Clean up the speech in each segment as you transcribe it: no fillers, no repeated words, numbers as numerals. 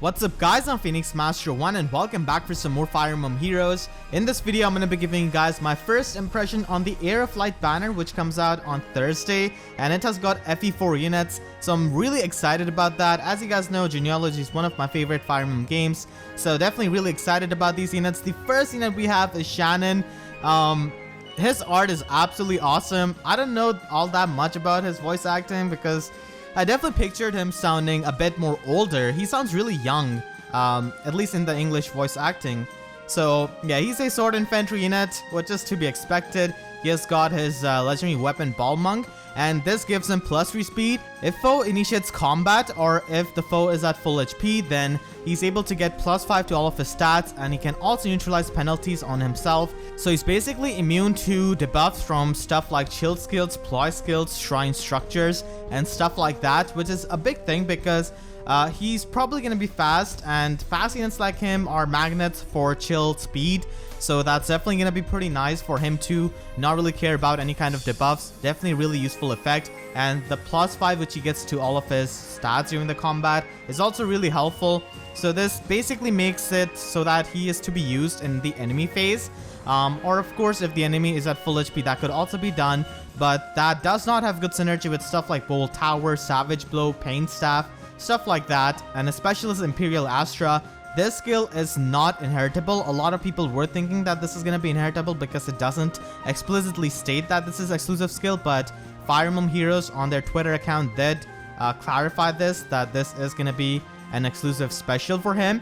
What's up guys, I'm Phoenix Master 1 and welcome back for some more Fire Emblem Heroes. In this video, I'm going to be giving you guys my first impression on the Heir of Light banner, which comes out on Thursday, and it has got FE4 units, so I'm really excited about that. As you guys know, Genealogy is one of my favorite Fire Emblem games, so definitely really excited about these units. The first unit we have is Shannan. His art is absolutely awesome. I don't know all that much about his voice acting because I definitely pictured him sounding a bit more older. He sounds really young, at least in the English voice acting. So yeah, he's a sword infantry unit, which is to be expected. He has got his legendary weapon Ball Monk, and this gives him +3 speed. If foe initiates combat or if the foe is at full HP, then he's able to get +5 to all of his stats, and he can also neutralize penalties on himself. So he's basically immune to debuffs from stuff like shield skills, ploy skills, shrine structures, and stuff like that, which is a big thing because he's probably going to be fast, and fast units like him are magnets for chill speed. So that's definitely going to be pretty nice for him to not really care about any kind of debuffs. Definitely a really useful effect. And the +5 which he gets to all of his stats during the combat is also really helpful. So this basically makes it so that he is to be used in the enemy phase. Or of course, if the enemy is at full HP, that could also be done. But that does not have good synergy with stuff like Bolt Tower, Savage Blow, Pain Staff, stuff like that. And especially as Imperial Astra, this skill is not inheritable. A lot of people were thinking that this is going to be inheritable because it doesn't explicitly state that this is exclusive skill, but Fire Emblem Heroes on their Twitter account did clarify this, that this is going to be an exclusive special for him.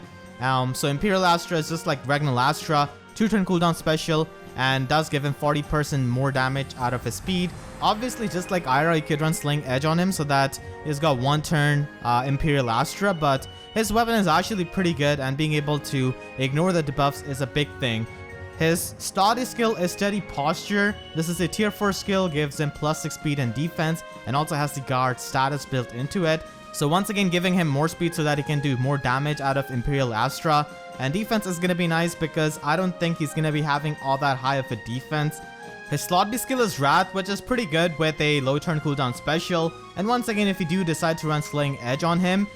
So Imperial Astra is just like Regnal Astra, 2-turn cooldown special, and does give him 40% more damage out of his speed. Obviously, just like Ira, you could run Sling Edge on him so that he's got 1-turn Imperial Astra, but his weapon is actually pretty good, and being able to ignore the debuffs is a big thing. His study skill is Steady Posture. This is a tier 4 skill, gives him +6 speed and defense, and also has the guard status built into it. So once again, giving him more speed so that he can do more damage out of Imperial Astra. And defense is going to be nice because I don't think he's going to be having all that high of a defense. His slot B skill is Wrath, which is pretty good with a low turn cooldown special. And once again, if you do decide to run Slaying Edge on him,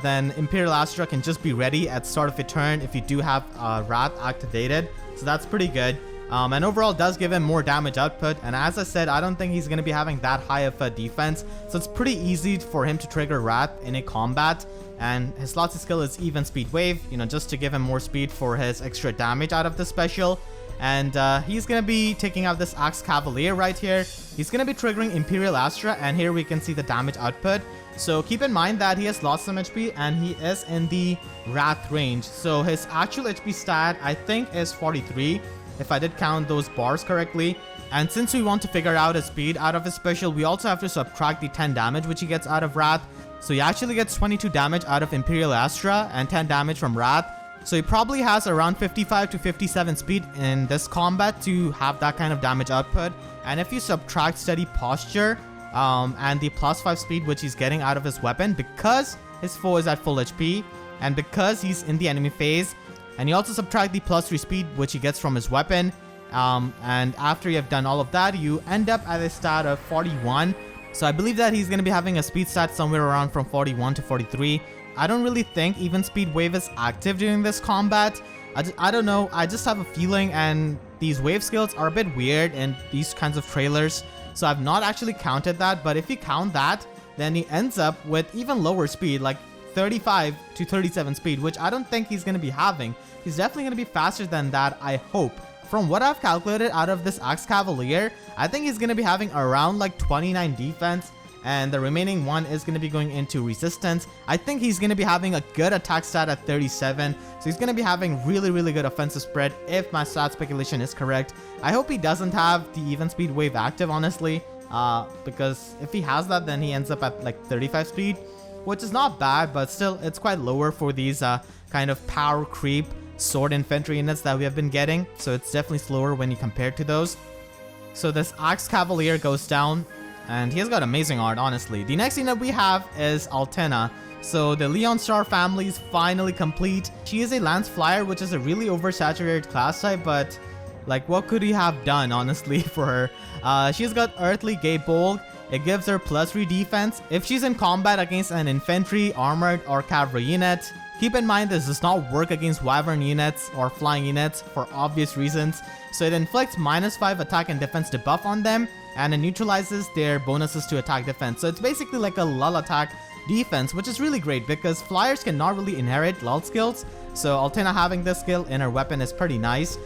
then Imperial Astra can just be ready at start of a turn if you do have Wrath activated. So that's pretty good. And overall does give him more damage output, and as I said, I don't think he's going to be having that high of a defense, so it's pretty easy for him to trigger Wrath in a combat. And his slot C skill is Even Speed Wave, you know, just to give him more speed for his extra damage out of the special. And he's going to be taking out this Axe Cavalier right here. He's going to be triggering Imperial Astra, and here we can see the damage output. So keep in mind that he has lost some HP and he is in the Wrath range. So his actual HP stat, I think, is 43. If I did count those bars correctly. And since we want to figure out his speed out of his special, we also have to subtract the 10 damage which he gets out of Wrath. So he actually gets 22 damage out of Imperial Astra and 10 damage from Wrath. So he probably has around 55 to 57 speed in this combat to have that kind of damage output. And if you subtract Steady Posture and the +5 speed which he's getting out of his weapon, because his foe is at full HP and because he's in the enemy phase, and you also subtract the +3 speed which he gets from his weapon, and after you have done all of that, you end up at a stat of 41. So I believe that he's going to be having a speed stat somewhere around from 41 to 43. I don't really think Even Speed Wave is active during this combat. I don't know, I just have a feeling, and these wave skills are a bit weird in these kinds of trailers, so I've not actually counted that. But if you count that, then he ends up with even lower speed, like 35 to 37 speed, which I don't think he's going to be having. He's definitely going to be faster than that, I hope. From what I've calculated out of this Axe Cavalier, I think he's going to be having around like 29 defense, and the remaining one is going to be going into resistance. I think he's going to be having a good attack stat at 37, so he's going to be having really good offensive spread if my stat speculation is correct. I hope he doesn't have the Even Speed Wave active, honestly, because if he has that, then he ends up at like 35 speed, which is not bad, but still it's quite lower for these kind of power creep sword infantry units that we have been getting. So it's definitely slower when you compare to those. So this Axe Cavalier goes down, and he has got amazing art, honestly. The next unit we have is Altena. So the Leon Star family is finally complete. She is a Lance Flyer, which is a really oversaturated class type, but like, what could he have done, honestly, for her? She's got Earthly Gay Bolg, it gives her +3 defense if she's in combat against an infantry, armored, or cavalry unit. Keep in mind this does not work against wyvern units or flying units for obvious reasons, so it inflicts -5 attack and defense debuff on them, and it neutralizes their bonuses to attack defense. So it's basically like a lull attack defense, which is really great because flyers cannot really inherit lull skills, so Altena having this skill in her weapon is pretty nice.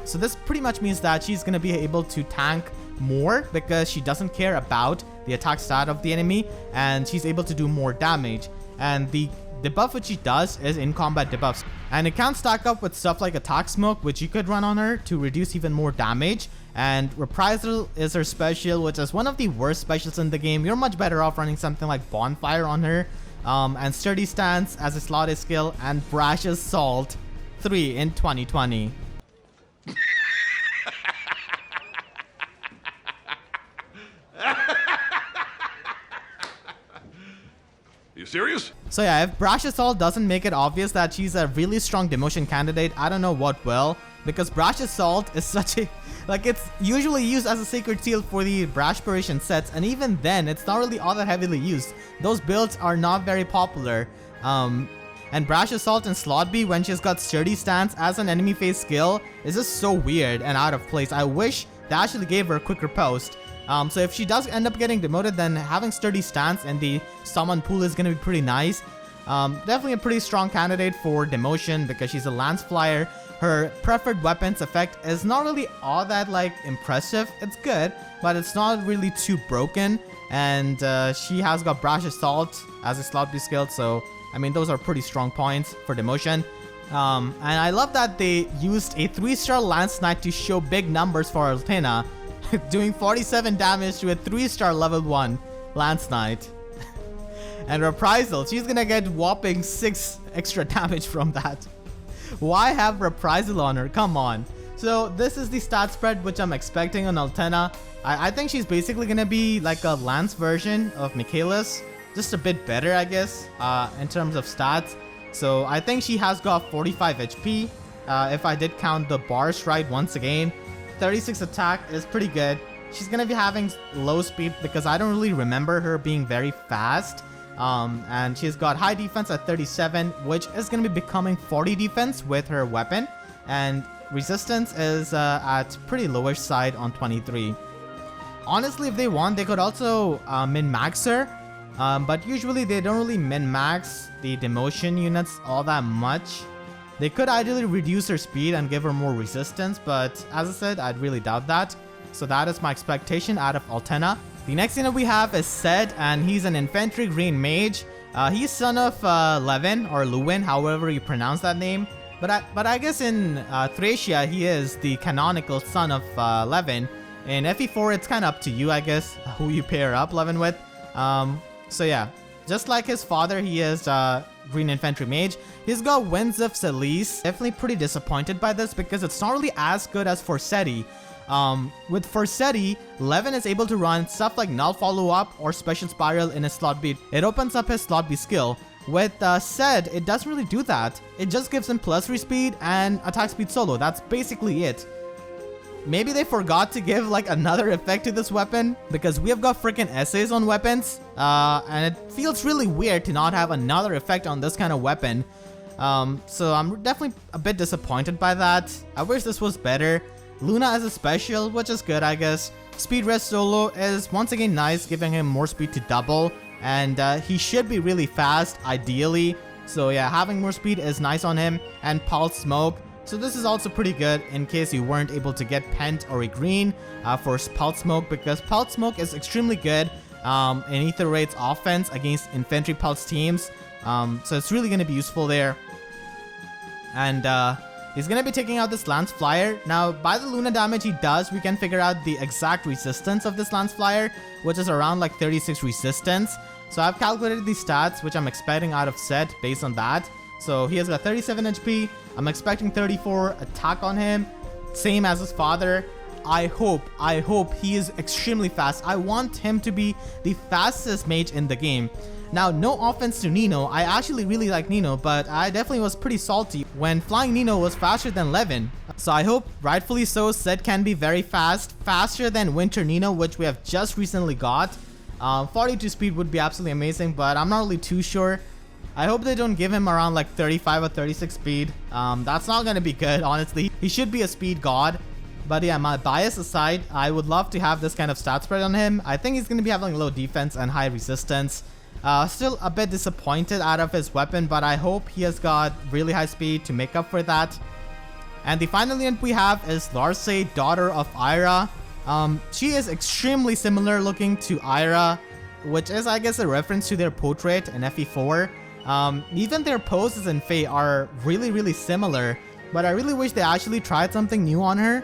So this pretty much means that she's going to be able to tank more because she doesn't care about the attack stat of the enemy, and she's able to do more damage. And the buff which she does is in combat debuffs, and it can stack up with stuff like attack smoke, which you could run on her to reduce even more damage. And reprisal is her special, which is one of the worst specials in the game. You're much better off running something like bonfire on her, and sturdy stance as a slotted skill, and brash assault 3 in 2020. You serious? So yeah, if Brash Assault doesn't make it obvious that she's a really strong demotion candidate, I don't know what will, because Brash Assault is such a, like, it's usually used as a sacred seal for the Brashpiration sets, and even then it's not really all that heavily used. Those builds are not very popular. And Brash Assault in Slot B when she's got Sturdy Stance as an enemy phase skill is just so weird and out of place. I wish they actually gave her a quicker post. So if she does end up getting demoted, then having Sturdy Stance and the summon pool is going to be pretty nice. Definitely a pretty strong candidate for demotion because she's a lance flyer. Her preferred weapons effect is not really all that like impressive. It's good, but it's not really too broken. And she has got Brash Assault as a slot B skill, so I mean those are pretty strong points for demotion. And I love that they used a 3-star Lance Knight to show big numbers for Altena, doing 47 damage to a 3-star level 1 Lance Knight. And Reprisal, she's gonna get whopping 6 extra damage from that. Why have Reprisal on her? Come on. So this is the stat spread which I'm expecting on Altena. I think she's basically gonna be like a Lance version of Michaelis, just a bit better I guess in terms of stats. So I think she has got 45 HP if I did count the bars right once again. 36 attack is pretty good. She's gonna be having low speed because I don't really remember her being very fast. And she's got high defense at 37, which is gonna be becoming 40 defense with her weapon. And resistance is at pretty lowish side on 23. Honestly, if they want, they could also min-max her. But usually they don't really min-max the demotion units all that much. They could ideally reduce her speed and give her more resistance, but as I said, I'd really doubt that. So that is my expectation out of Altena. The next unit we have is Ced, and he's an infantry green mage. He's son of Levin, or Lewin, however you pronounce that name. But I guess in Thracia, he is the canonical son of Levin. In FE4, it's kind of up to you, I guess, who you pair up Levin with. So yeah, just like his father, he is green infantry mage. He's got Winds of Celise. Definitely pretty disappointed by this because it's not really as good as Forseti. With Forseti, Levin is able to run stuff like Null Follow-Up or Special Spiral in his slot B. It opens up his slot B skill. With Ced, it doesn't really do that. It just gives him +3 speed and attack speed solo. That's basically it. Maybe they forgot to give like another effect to this weapon because we have got freaking essays on weapons, and it feels really weird to not have another effect on this kind of weapon. So I'm definitely a bit disappointed by that. I wish this was better. Luna as a special, which is good I guess. Speed Rest solo is once again nice, giving him more speed to double, and he should be really fast ideally. So yeah, having more speed is nice on him. And Pulse Smoke. So this is also pretty good in case you weren't able to get Pent or a green for Pulse Smoke, because Pulse Smoke is extremely good in Ether Raid's offense against infantry pulse teams. So it's really going to be useful there. And he's going to be taking out this Lance Flyer. Now, by the Luna damage he does, we can figure out the exact resistance of this Lance Flyer, which is around like 36 resistance. So I've calculated the stats, which I'm expecting out of Ced based on that. So he has got 37 HP. I'm expecting 34 attack on him. Same as his father. I hope he is extremely fast. I want him to be the fastest mage in the game. Now, no offense to Nino, I actually really like Nino, but I definitely was pretty salty when flying Nino was faster than Levin. So I hope, rightfully so, Ced can be very fast, faster than Winter Nino, which we have just recently got. 42 speed would be absolutely amazing, but I'm not really too sure. I hope they don't give him around like 35 or 36 speed. That's not gonna be good, honestly. He should be a speed god. But yeah, my bias aside, I would love to have this kind of stat spread on him. I think he's gonna be having low defense and high resistance. Still a bit disappointed out of his weapon, but I hope he has got really high speed to make up for that. And the final unit we have is Larcei, daughter of Ira. She is extremely similar looking to Ira, which is, I guess, a reference to their portrait in FE4. Even their poses in FE are really similar, but I really wish they actually tried something new on her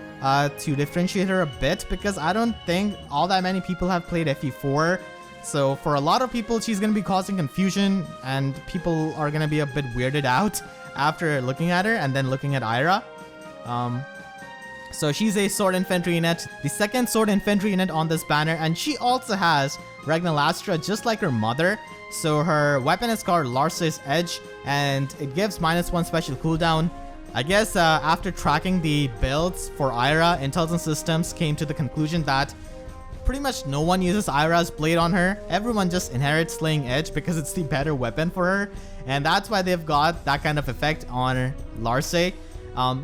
to differentiate her a bit, because I don't think all that many people have played FE4. So for a lot of people, she's going to be causing confusion, and people are going to be a bit weirded out after looking at her and then looking at Ira. So she's a sword infantry unit, the second sword infantry unit on this banner, and she also has Ragnalastra just like her mother. So her weapon is called Larcei's Edge, and it gives -1 special cooldown. I guess after tracking the builds for Ira, Intelligence Systems came to the conclusion that pretty much no one uses Ira's blade on her. Everyone just inherits Slaying Edge because it's the better weapon for her, and that's why they've got that kind of effect on Larcei.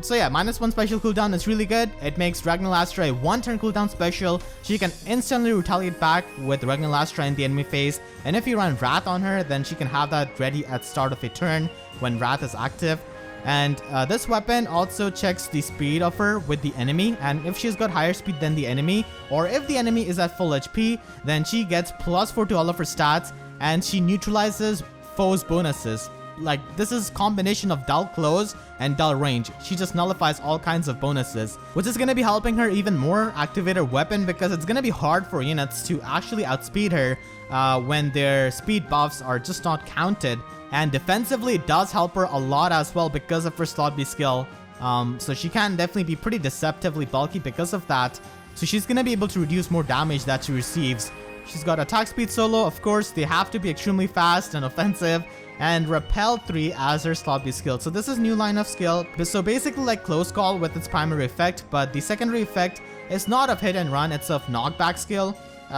So yeah, -1 special cooldown is really good. It makes Ragnalastra a 1-turn cooldown special. She can instantly retaliate back with Ragnalastra in the enemy phase, and if you run Wrath on her, then she can have that ready at start of a turn when Wrath is active. And this weapon also checks the speed of her with the enemy, and if she's got higher speed than the enemy, or if the enemy is at full HP, then she gets +4 to all of her stats, and she neutralizes foes' bonuses. Like, this is combination of dull close and dull range. She just nullifies all kinds of bonuses, which is going to be helping her even more activate her weapon, because it's going to be hard for units to actually outspeed her when their speed buffs are just not counted. And defensively, it does help her a lot as well because of her slot B skill. So she can definitely be pretty deceptively bulky because of that. So she's going to be able to reduce more damage that she receives. She's got attack speed solo, of course. They have to be extremely fast and offensive, and repel 3 as her slot B skill. So this is new line of skill. So basically like close call with its primary effect, but the secondary effect is not of hit and run, it's of knockback skill.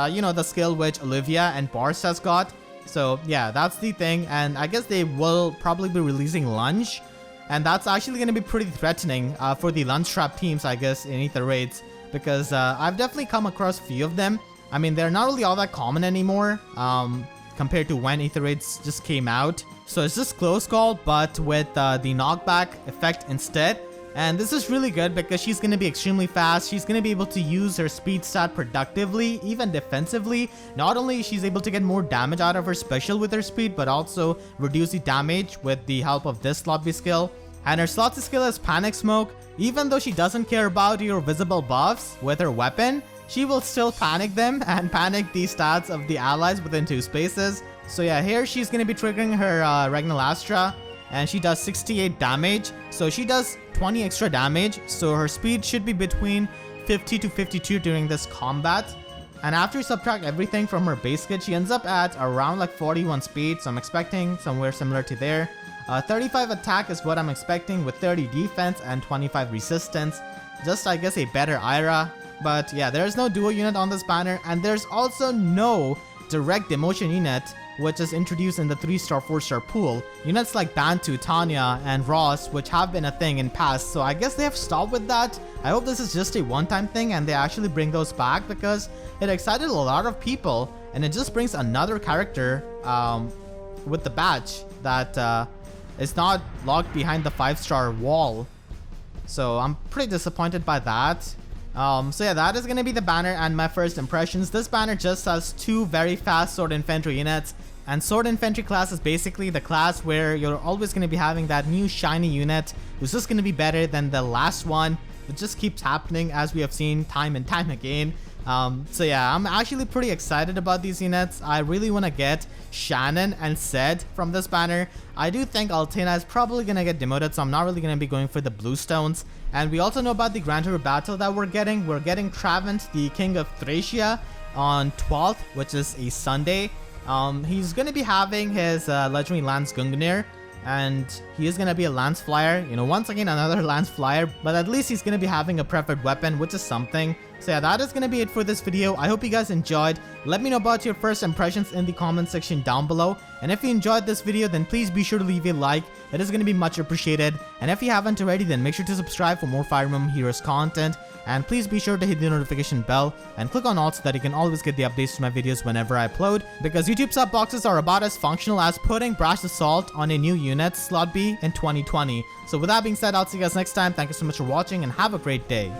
You know, the skill which Olivia and Barst has got. So yeah, that's the thing, and I guess they will probably be releasing Lunge, and that's actually going to be pretty threatening for the Lunge Trap teams, I guess, in Ether Raids, because I've definitely come across a few of them. I mean, they're not really all that common anymore compared to when Ether Raids just came out. So it's just close call, but with the knockback effect instead. And this is really good because she's going to be extremely fast. She's going to be able to use her speed stat productively, even defensively. Not only she's able to get more damage out of her special with her speed, but also reduce the damage with the help of this slot B skill. And her slot C skill is Panic Smoke. Even though she doesn't care about your visible buffs with her weapon, she will still panic them and panic the stats of the allies within 2 spaces. So yeah, here she's going to be triggering her Ragnalastra, and she does 68 damage. So she does 20 extra damage, so her speed should be between 50 to 52 during this combat. And after you subtract everything from her base kit, she ends up at around like 41 speed, so I'm expecting somewhere similar to there. 35 attack is what I'm expecting, with 30 defense and 25 resistance. Just, I guess, a better Ira. But yeah, there's no duo unit on this banner, and there's also no direct demotion unit, which is introduced in the 3-star, 4-star pool. Units like Bantu, Tanya, and Ross, which have been a thing in past, so I guess they have stopped with that. I hope this is just a one-time thing and they actually bring those back, because it excited a lot of people, and it just brings another character with the badge that is not locked behind the 5-star wall. So I'm pretty disappointed by that. So yeah, that is going to be the banner and my first impressions. This banner just has 2 very fast sword infantry units, and sword infantry class is basically the class where you're always going to be having that new shiny unit who's just going to be better than the last one. It just keeps happening, as we have seen time and time again. So yeah, I'm actually pretty excited about these units. I really want to get Shannan and Ced from this banner. I do think Altena is probably going to get demoted, so I'm not really going to be going for the blue stones. And we also know about the Grand Tour battle that we're getting. We're getting Travant, the King of Thracia, on 12th, which is a Sunday. He's going to be having his legendary Lance Gungnir, and he is going to be a Lance Flyer. You know, once again, another Lance Flyer, but at least he's going to be having a preferred weapon, which is something. So yeah, that is going to be it for this video. I hope you guys enjoyed. Let me know about your first impressions in the comment section down below. And if you enjoyed this video, then please be sure to leave a like. It is going to be much appreciated. And if you haven't already, then make sure to subscribe for more Fire Emblem Heroes content. And please be sure to hit the notification bell and click on all so that you can always get the updates to my videos whenever I upload. Because YouTube sub boxes are about as functional as putting Brash Assault on a new unit, Slot B, in 2020. So with that being said, I'll see you guys next time. Thank you so much for watching and have a great day.